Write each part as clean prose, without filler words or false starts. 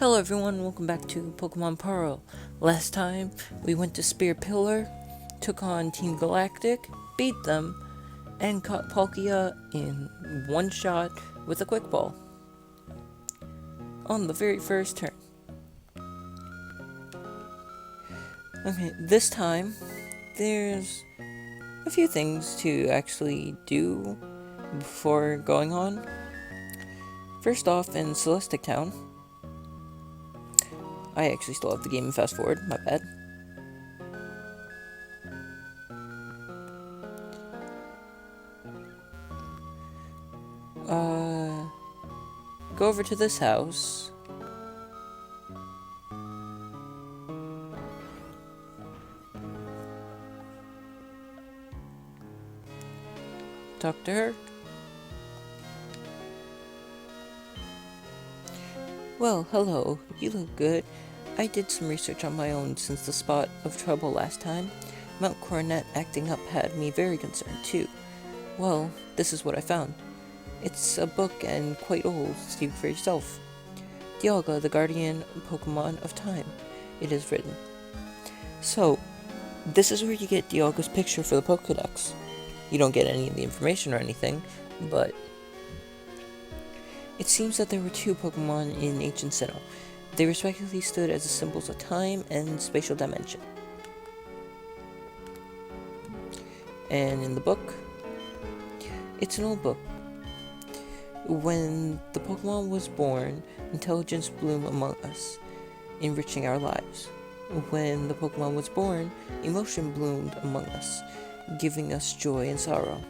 Hello everyone, welcome back to Pokemon Pearl. Last time, we went to Spear Pillar, took on Team Galactic, beat them, and caught Palkia in one shot with a Quick Ball. On the very first turn. Okay, this time, there's a few things to actually do before going on. First off, in Celestic Town, I actually still have the game in fast forward, my bad. Go over to this house. Talk to her. Well, hello. You look good. I did some research on my own since the spot of trouble last time. Mount Coronet acting up had me very concerned too. Well, this is what I found. It's a book and quite old, see for yourself. Dialga, the guardian Pokemon of time, it is written. So, this is where you get Dialga's picture for the Pokedex. You don't get any of the information or anything, but it seems that there were two Pokemon in ancient Sinnoh. They respectively stood as the symbols of time and spatial dimension. And in the book, it's an old book. When the Pokemon was born, intelligence bloomed among us, enriching our lives. When the Pokemon was born, emotion bloomed among us, giving us joy and sorrow.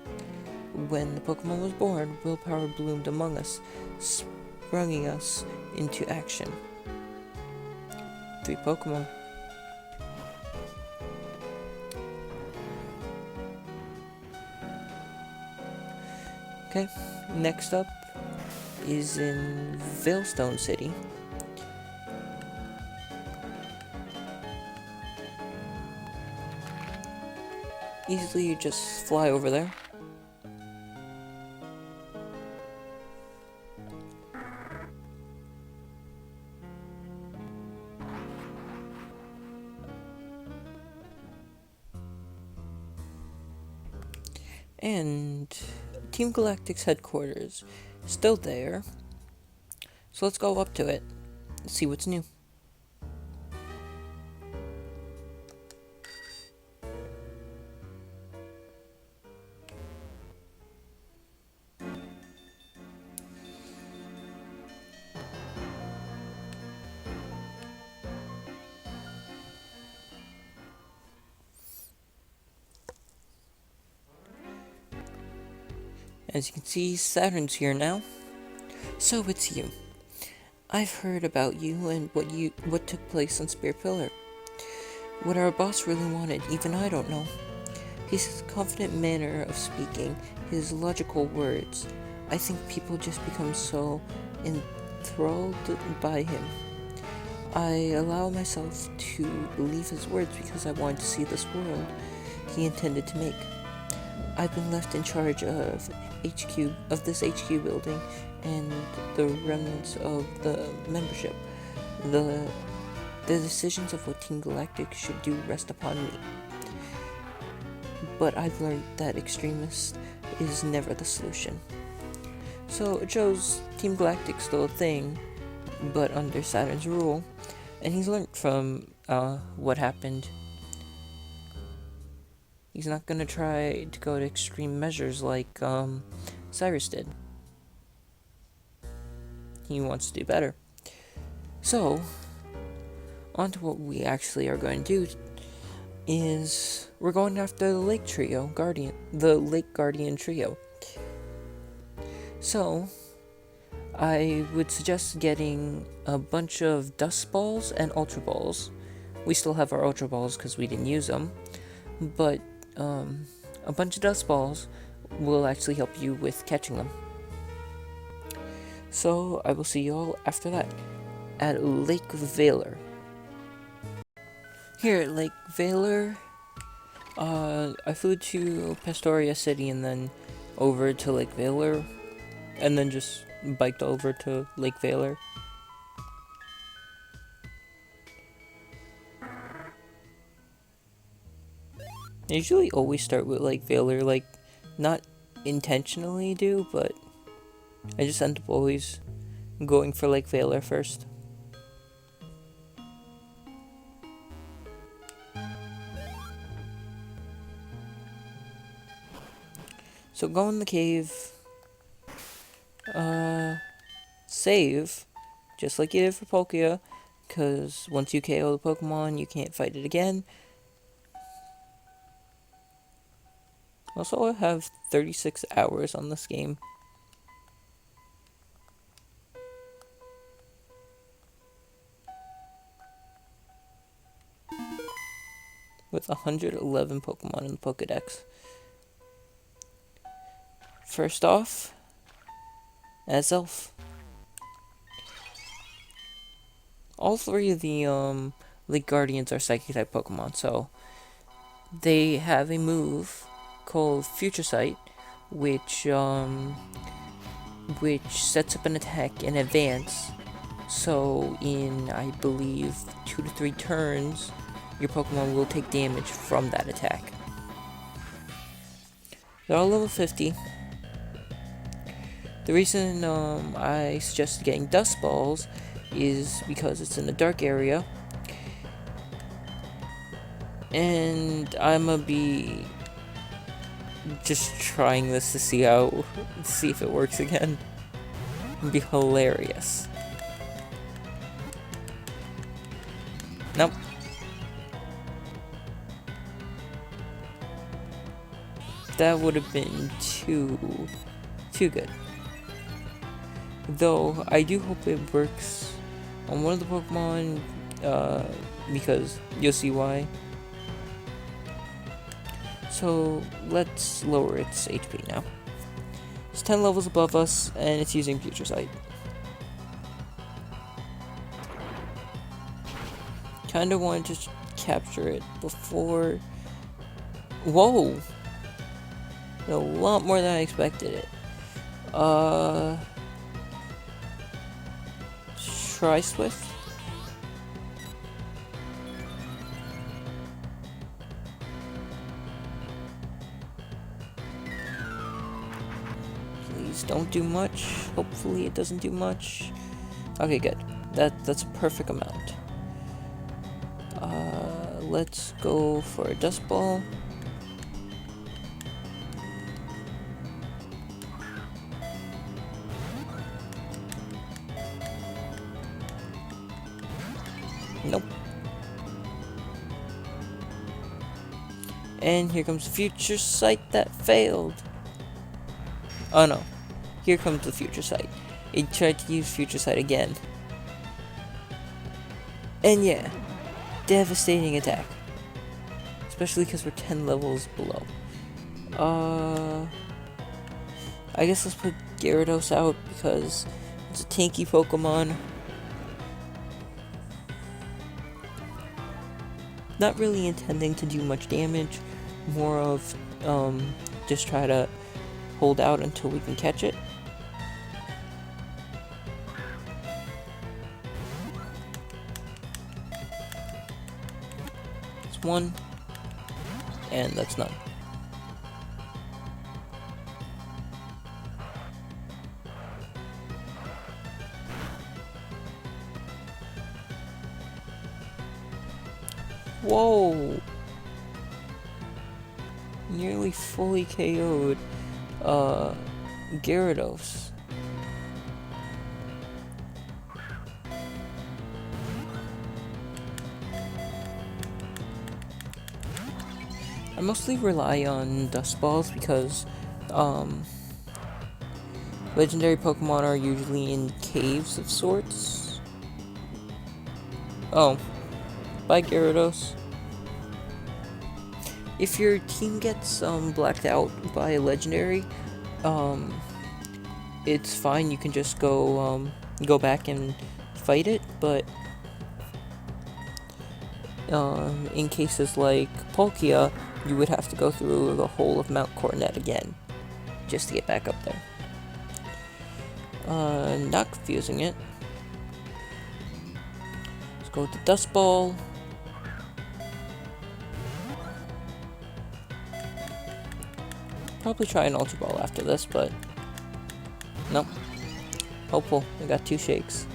When the Pokemon was born, willpower bloomed among us, springing us into action. 3 Pokemon. Okay, next up is in Veilstone City. Easily you just fly over there. And Team Galactic's headquarters, still there. So let's go up to it and see what's new. As you can see, Saturn's here now. So it's you. I've heard about you and what took place on Spear Pillar. What our boss really wanted, even I don't know. His confident manner of speaking, his logical words. I think people just become so enthralled by him. I allow myself to believe his words because I wanted to see this world he intended to make. I've been left in charge of this HQ building and the remnants of the membership. The decisions of what Team Galactic should do rest upon me. But I've learned that extremist is never the solution. So it shows Team Galactic's still a thing, but under Saturn's rule, and he's learned from what happened. He's not gonna try to go to extreme measures like Cyrus did. He wants to do better. So, on to what we actually are going to do is we're going after the Lake Guardian trio. So, I would suggest getting a bunch of Dust Balls and Ultra Balls. We still have our Ultra Balls because we didn't use them, but a bunch of Dust Balls will actually help you with catching them. So, I will see you all after that at Lake Valor. Here at Lake Valor, I flew to Pastoria City and then over to Lake Valor, and then just biked over to Lake Valor. I usually always start with like Veiler, like not intentionally do, but I just end up always going for like Veiler first. So go in the cave, save, just like you did for Palkia, because once you KO the Pokemon, you can't fight it again. Also, I have 36 hours on this game. With 111 Pokemon in the Pokedex. First off, Azelf. All three of the League Guardians are Psychic type Pokemon, so they have a move called Future Sight, which sets up an attack in advance. So in, I believe, 2 to 3 turns, your Pokemon will take damage from that attack. They're all level 50. The reason I suggested getting Dust Balls is because it's in a dark area, and I'm gonna be just trying this to see if it works again. It'd be hilarious. Nope. That would have been too good. Though I do hope it works on one of the Pokemon, because you'll see why. So let's lower its HP now. It's 10 levels above us, and it's using Future Sight. Kinda wanted to capture it before. Whoa! A lot more than I expected it. Try Swift. Please don't do much. Hopefully it doesn't do much. Okay, good. That's a perfect amount. Let's go for a Dust Ball. Nope. And here comes Future Sight that failed. Oh no. Here comes the Future Sight. It tried to use Future Sight again. And yeah. Devastating attack. Especially because we're 10 levels below. I guess let's put Gyarados out because it's a tanky Pokemon. Not really intending to do much damage, more of just try to hold out until we can catch it. It's 1, and that's none. Whoa! Nearly fully KO'd Gyarados. I mostly rely on Dust Balls because legendary Pokemon are usually in caves of sorts. Oh. Bye, Gyarados. If your team gets blacked out by a legendary, it's fine. You can just go back and fight it. But in cases like Palkia, you would have to go through the whole of Mount Coronet again just to get back up there. Not confusing it. Let's go with the Dust Ball. Probably try an Ultra Ball after this, but nope. Hopeful. I got 2 shakes.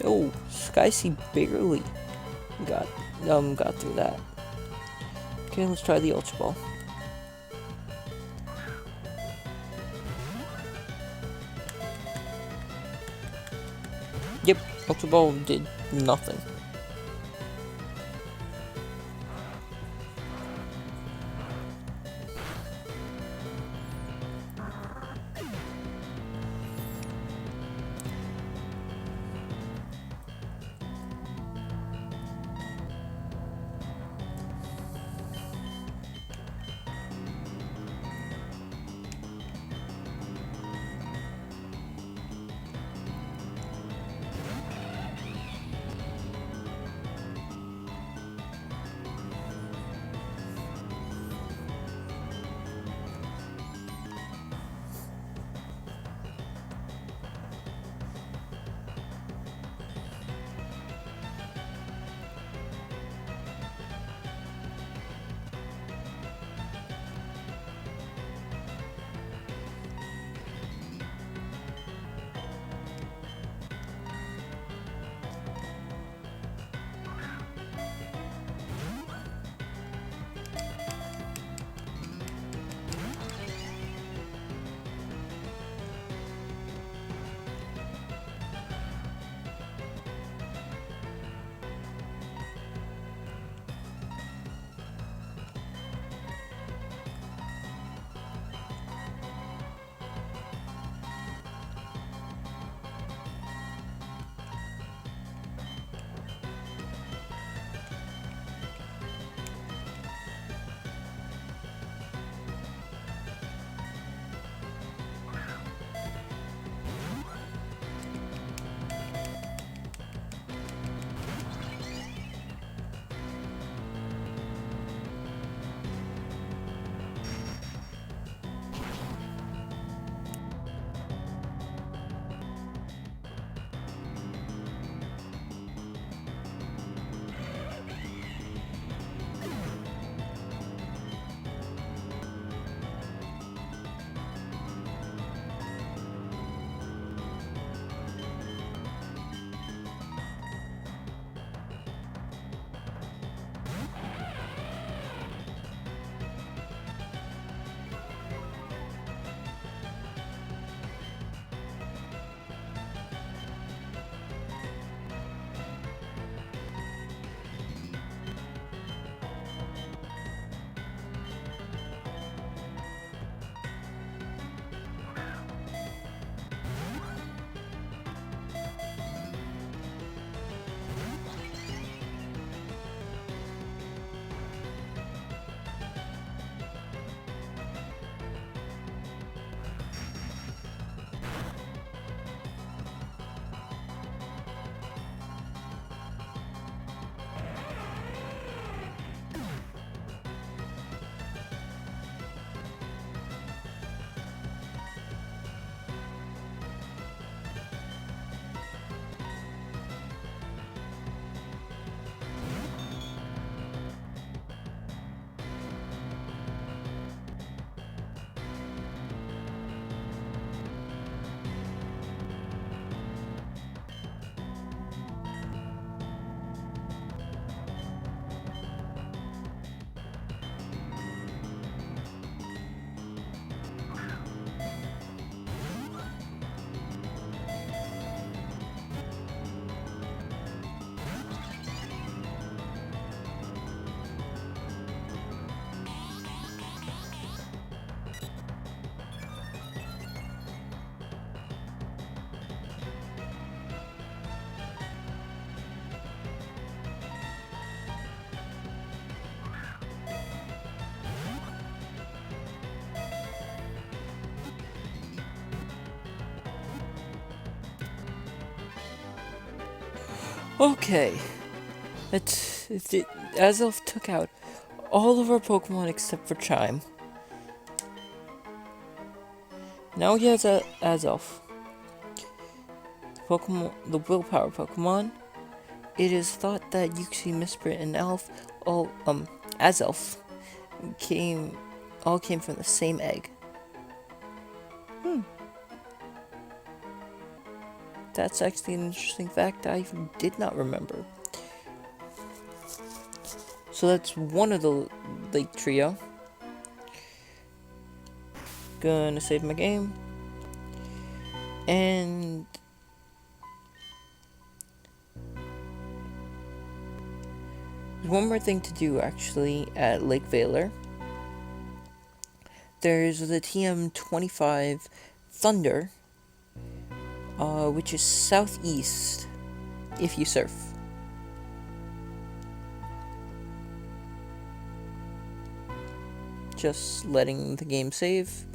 Oh, Skycy barely got through that. Okay, let's try the Ultra Ball. Yep, Ultra Ball did nothing. Okay. Azelf took out all of our Pokemon except for Chime. Now he has a Azelf. Pokemon, the Willpower Pokemon. It is thought that Uxie, Misprint, and Elf, Azelf, all came from the same egg. That's actually an interesting fact I did not remember. So that's one of the Lake Trio. Gonna save my game. And one more thing to do actually at Lake Valor. There's the TM25 Thunder, which is southeast if you surf. Just letting the game save.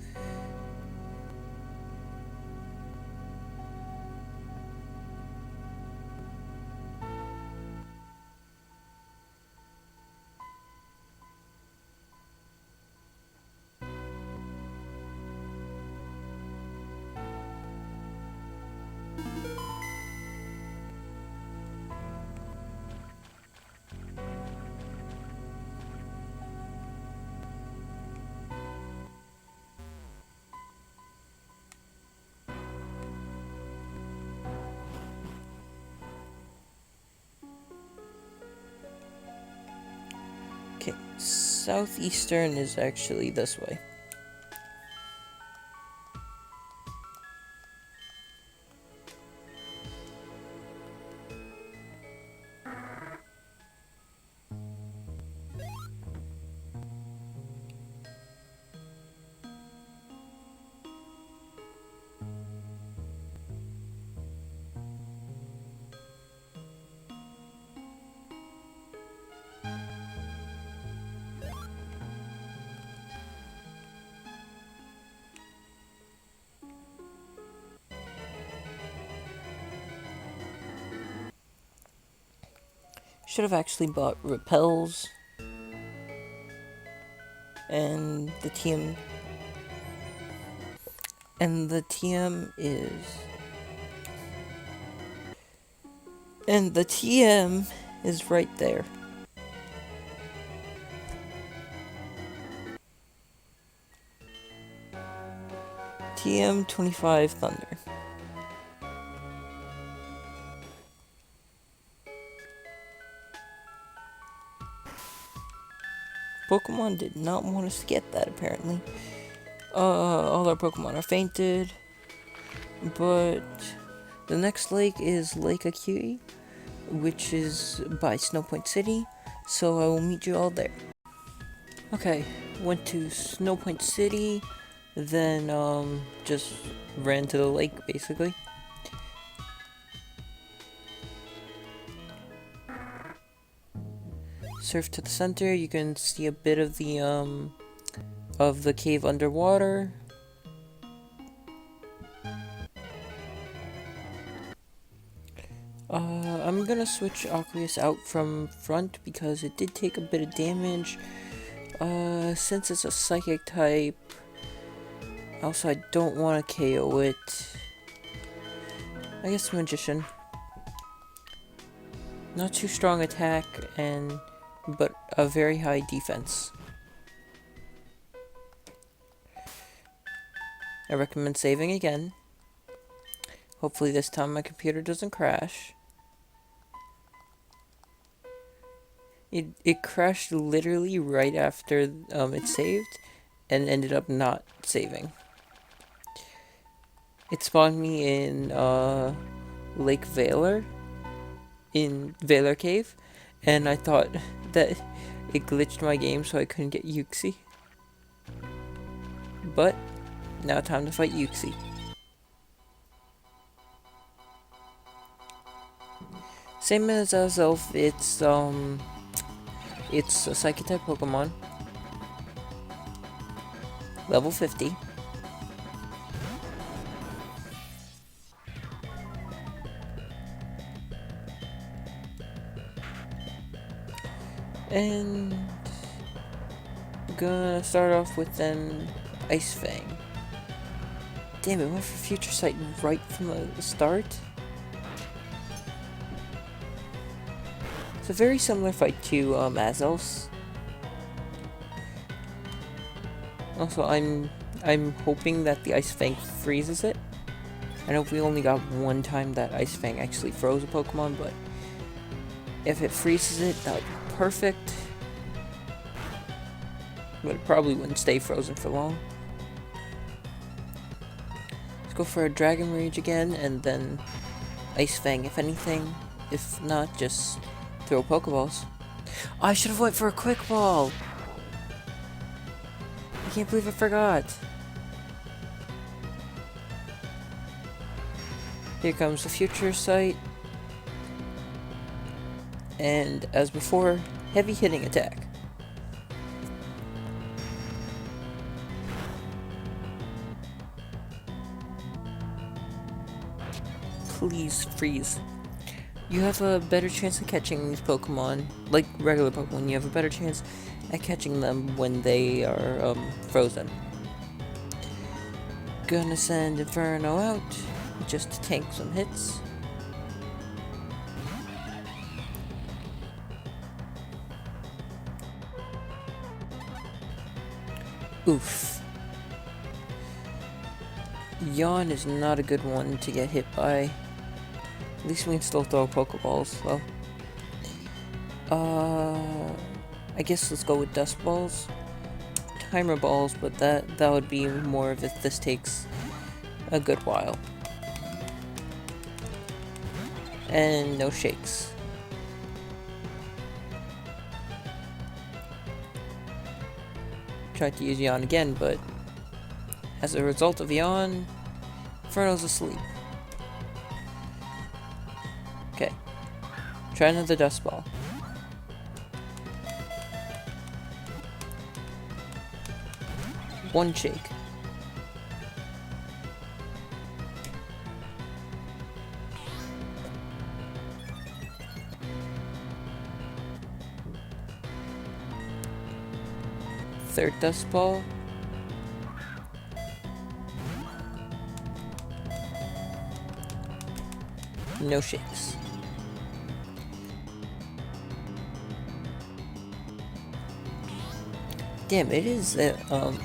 Okay, southeastern is actually this way. Should have actually bought repels. And the TM is right there. TM25 Thunder. Pokemon did not want us to get that, apparently. All our Pokemon are fainted. But the next lake is Lake Akui, which is by Snowpoint City. So I will meet you all there. Okay, went to Snowpoint City, then just ran to the lake, basically. Surf to the center, you can see a bit of the cave underwater. I'm gonna switch Aquarius out from front because it did take a bit of damage. Since it's a psychic type, also I don't want to KO it. I guess Magician. Not too strong attack, but a very high defense. I recommend saving again. Hopefully this time my computer doesn't crash. It crashed literally right after it saved and ended up not saving. It spawned me in Lake Valor, in Valor Cave, and I thought that it glitched my game so I couldn't get Uxie. But now time to fight Uxie. Same as Azelf, it's a Psychic type Pokemon. Level 50. And gonna start off with an Ice Fang. Damn, it went for Future Sight right from the start. a very similar fight to Azos. Also, I'm hoping that the Ice Fang freezes it. I know we only got one time that Ice Fang actually froze a Pokemon, but if it freezes it, that would be perfect. But it probably wouldn't stay frozen for long. Let's go for a Dragon Rage again, and then Ice Fang if anything. If not, just throw Pokeballs. Oh, I should have went for a Quick Ball! I can't believe I forgot. Here comes the Future Sight. And as before, heavy hitting attack. Please freeze. You have a better chance of catching these Pokemon, like regular Pokemon, you have a better chance at catching them when they are frozen. Gonna send Inferno out just to tank some hits. Oof. Yawn is not a good one to get hit by. At least we can still throw Pokeballs, though. I guess let's go with Dust Balls. Timer Balls, but that would be more of if this takes a good while. And no shakes. Tried to use Yawn again, but as a result of Yawn, Inferno's asleep. Okay. Try another Dust Ball. One shake. Third Dust Ball. No shakes. Damn, it is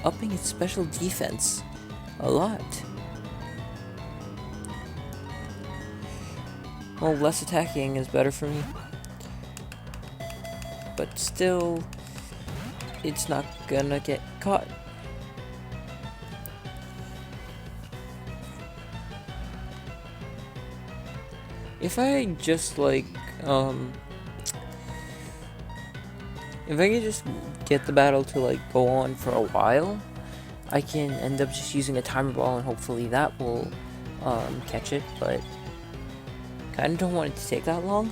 upping its special defense a lot. Well, less attacking is better for me. But still, it's not gonna get caught. If I just like, if I can just get the battle to like go on for a while, I can end up just using a Timer Ball and hopefully that will catch it, but kinda don't want it to take that long.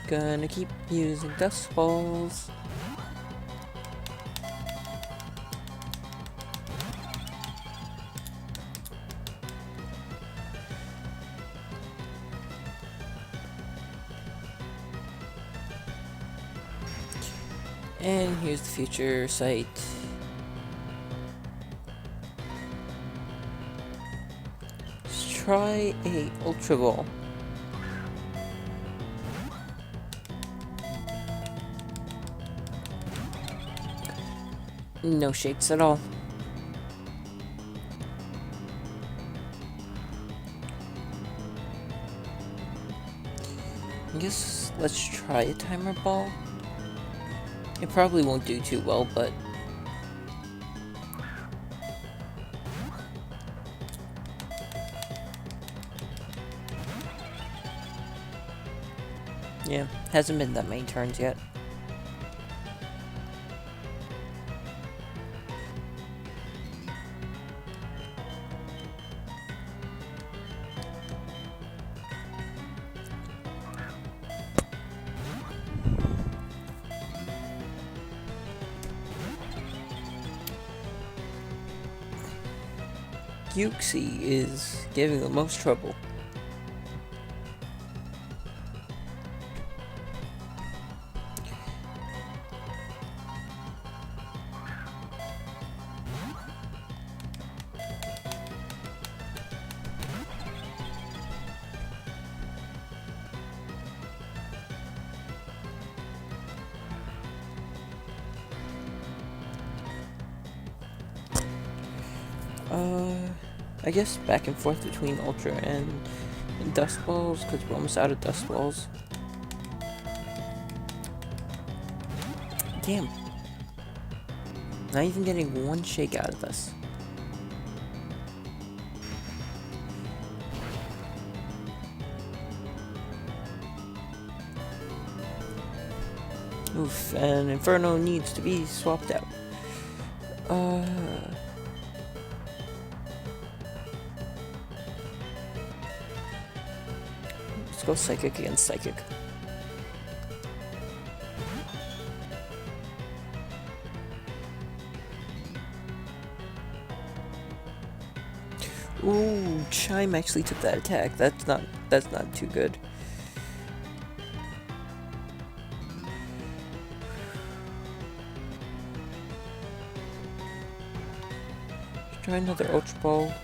Gonna keep using Dust Balls. And here's the Future Sight. Let's try a Ultra Ball. No shakes at all. I guess let's try a Timer Ball. It probably won't do too well, but yeah, hasn't been that many turns yet. Uxie is giving the most trouble. I guess back and forth between Ultra and Dust Balls, because we're almost out of Dust Balls. Damn. Not even getting one shake out of this. Oof, and Inferno needs to be swapped out. Let's go Psychic against Psychic. Ooh, Chime actually took that attack. That's not too good. Let's try another Ultra Ball.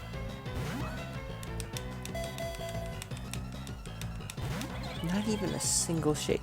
Not even a single shake.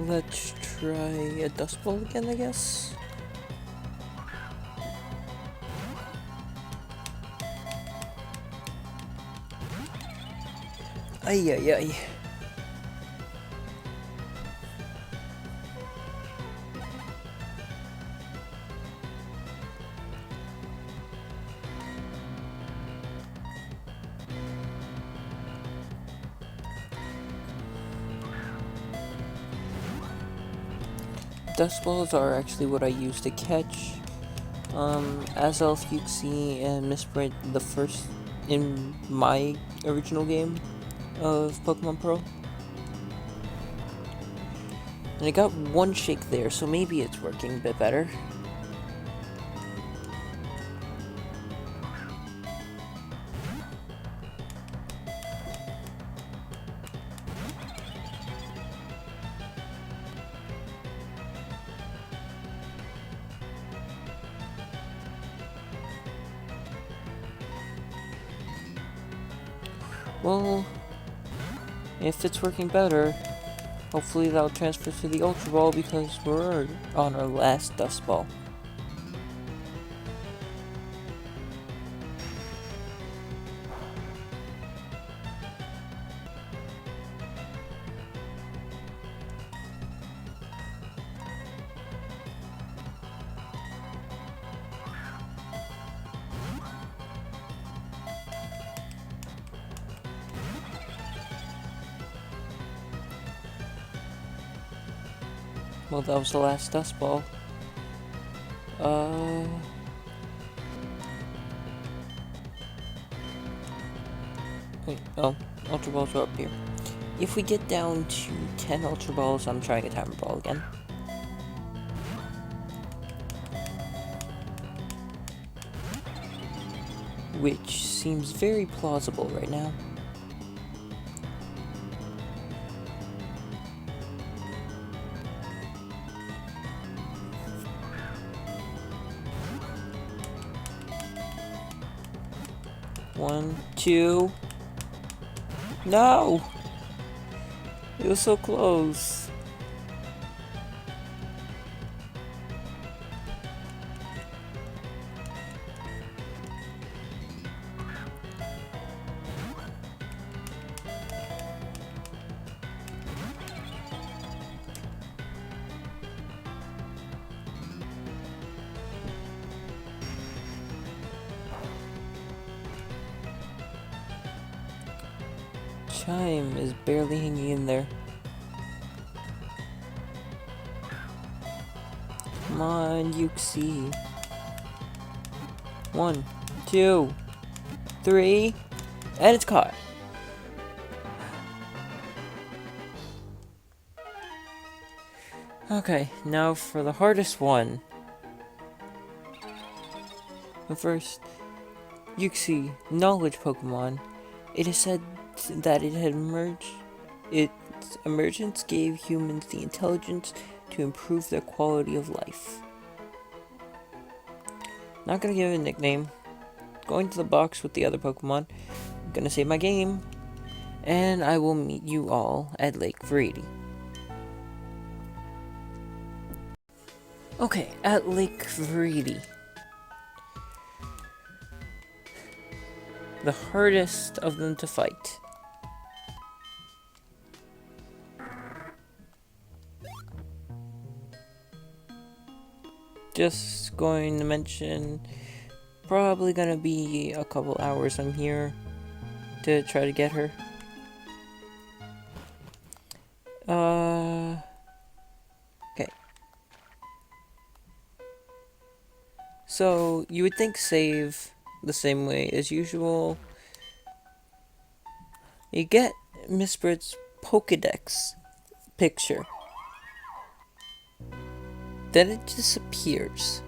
Let's try a Dust Ball again, I guess. Ay ay ay. Dust Balls are actually what I use to catch Azelf, Uxie, and Misprint the first in my original game of Pokemon Pearl. And I got one shake there, so maybe it's working a bit better. Well, if it's working better, hopefully that'll transfer to the Ultra Ball because we're on our last Dust Ball. Well, that was the last Dust Ball. Wait, oh, Ultra Balls are up here. If we get down to 10 Ultra Balls, I'm trying a Timer Ball again. Which seems very plausible right now. One, two. No! It was so close. Chime is barely hanging in there. Come on, Yuxi. 1, 2, 3, and it's caught. Okay, now for the hardest one. But first, Yuxi, knowledge Pokemon. It is said that it had emerged. Its emergence gave humans the intelligence to improve their quality of life. Not gonna give it a nickname. Going to the box with the other Pokemon. I'm gonna save my game. And I will meet you all at Lake Viridi. Okay, at Lake Viridi. The hardest of them to fight. Just going to mention, probably gonna be a couple hours I'm here to try to get her. Okay. So, you would think save the same way as usual. You get Miss Bird's Pokedex picture. Then it disappears.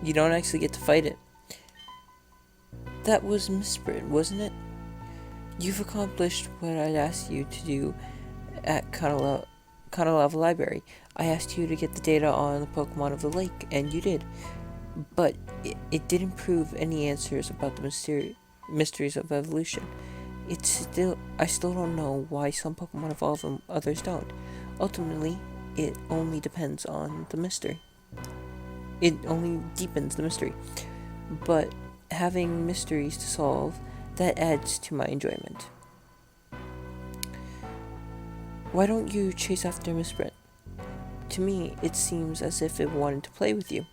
You don't actually get to fight it. That was Miss Bird, wasn't it? You've accomplished what I'd asked you to do at Kanalava Library. I asked you to get the data on the Pokemon of the lake, and you did. But it didn't prove any answers about the mysteries of evolution. I still don't know why some Pokemon evolve and others don't. Ultimately, it only depends on the mystery. It only deepens the mystery. But having mysteries to solve, that adds to my enjoyment. Why don't you chase after Miss Brent? To me, it seems as if it wanted to play with you.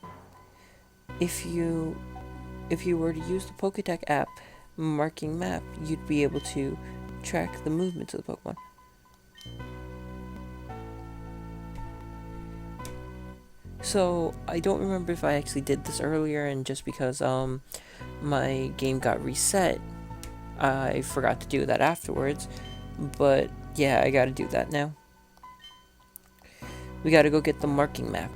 If you were to use the Poketech app marking map, you'd be able to track the movements of the Pokemon. So, I don't remember if I actually did this earlier, and just because my game got reset, I forgot to do that afterwards. But yeah, I gotta do that now. We gotta go get the marking map.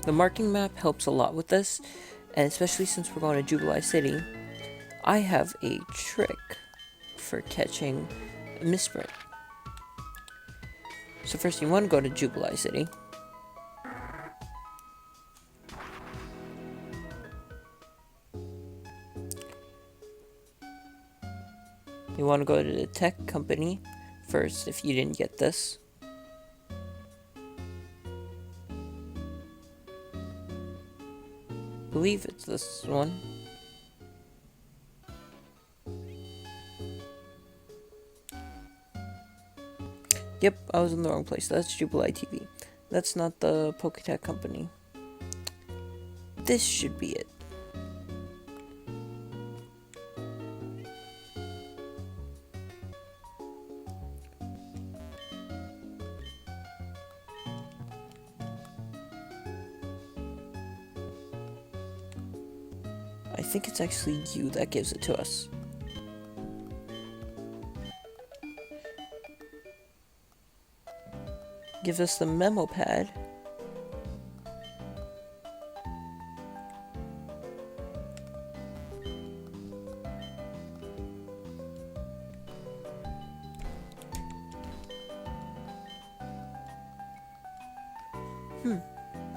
The marking map helps a lot with this, and especially since we're going to Jubilife City, I have a trick for catching Miss Brent. So first you want to go to Jubilife City. You want to go to the tech company first if you didn't get this. I believe it's this one. Yep, I was in the wrong place. That's Jubilife TV. That's not the Poketech company. This should be it. I think it's actually you that gives it to us. Gives us the memo pad.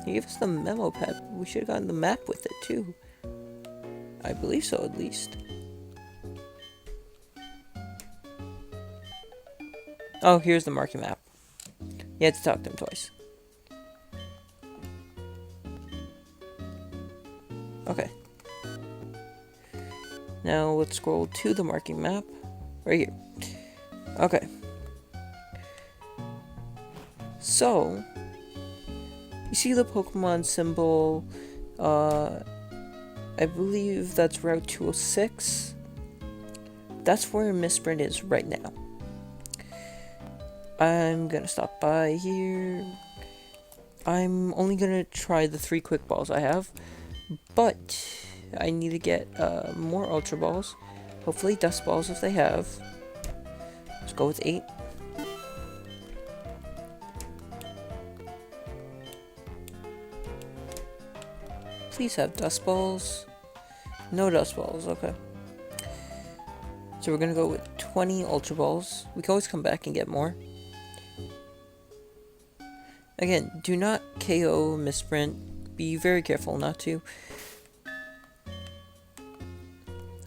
He gave us the memo pad. We should have gotten the map with it too. I believe so, at least. Oh, here's the marking map. You had to talk to him twice. Okay. Now let's scroll to the marking map. Right here. Okay. So, you see the Pokemon symbol, I believe that's Route 206. That's where Misprint is right now. I'm gonna stop by here. I'm only gonna try the 3 quick balls I have, but I need to get more Ultra Balls. Hopefully Dust Balls if they have. Let's go with 8. Please have Dust Balls. No Dust Balls, okay. So we're gonna go with 20 Ultra Balls. We can always come back and get more. Again, do not KO Misprint. Be very careful not to.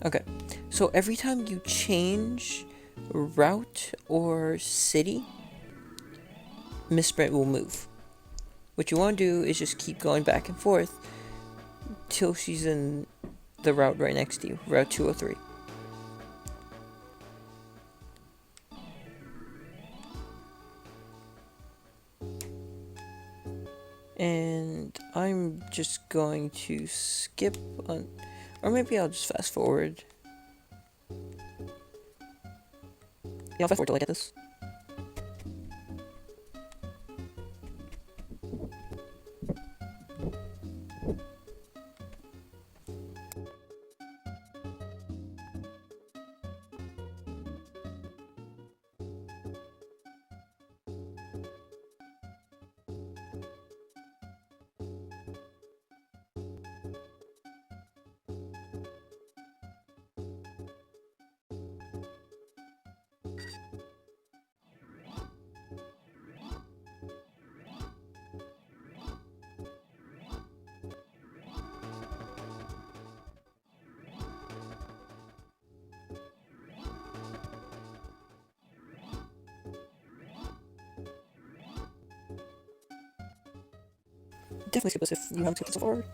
Okay, so every time you change route or city, Misprint will move. What you want to do is just keep going back and forth till she's in the route right next to you, Route 203. And I'm just going to skip on, or maybe I'll just fast forward. Yeah, I'll fast forward till I get this. Definitely skip this if you haven't skipped this so far.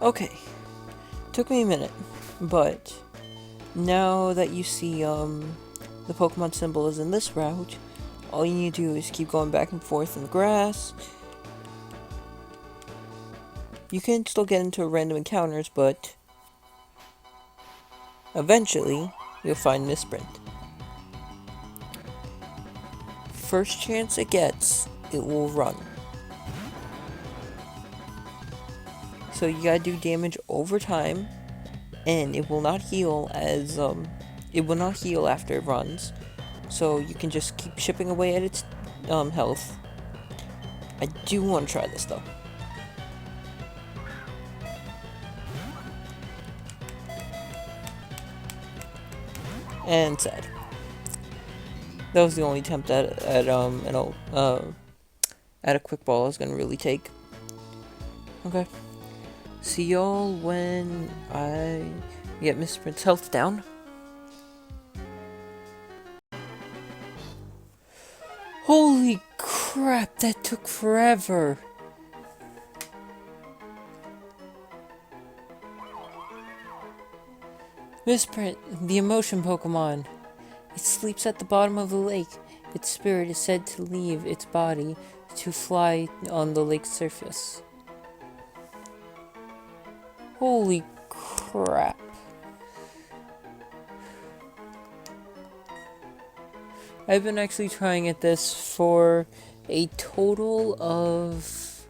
Okay, took me a minute, but now that you see the Pokemon symbol is in this route, all you need to do is keep going back and forth in the grass. You can still get into random encounters, but eventually you'll find Misprint. First chance it gets, it will run. So you gotta do damage over time, and it will not heal as it will not heal after it runs. So you can just keep chipping away at its health. I do want to try this though. And sad. That was the only attempt at a quick ball I was gonna really take. Okay. See y'all when I get Misprint's health down. Holy crap, that took forever. Misprint, the emotion Pokemon. It sleeps at the bottom of the lake. Its spirit is said to leave its body to fly on the lake's surface. Holy crap. I've been actually trying at this for a total of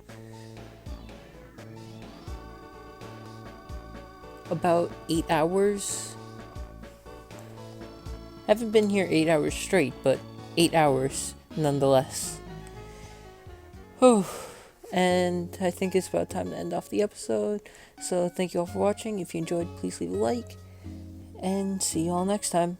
about 8 hours. I haven't been here 8 hours straight, but 8 hours nonetheless. Whew. And I think it's about time to end off the episode. So thank you all for watching. If you enjoyed, please leave a like. And see you all next time.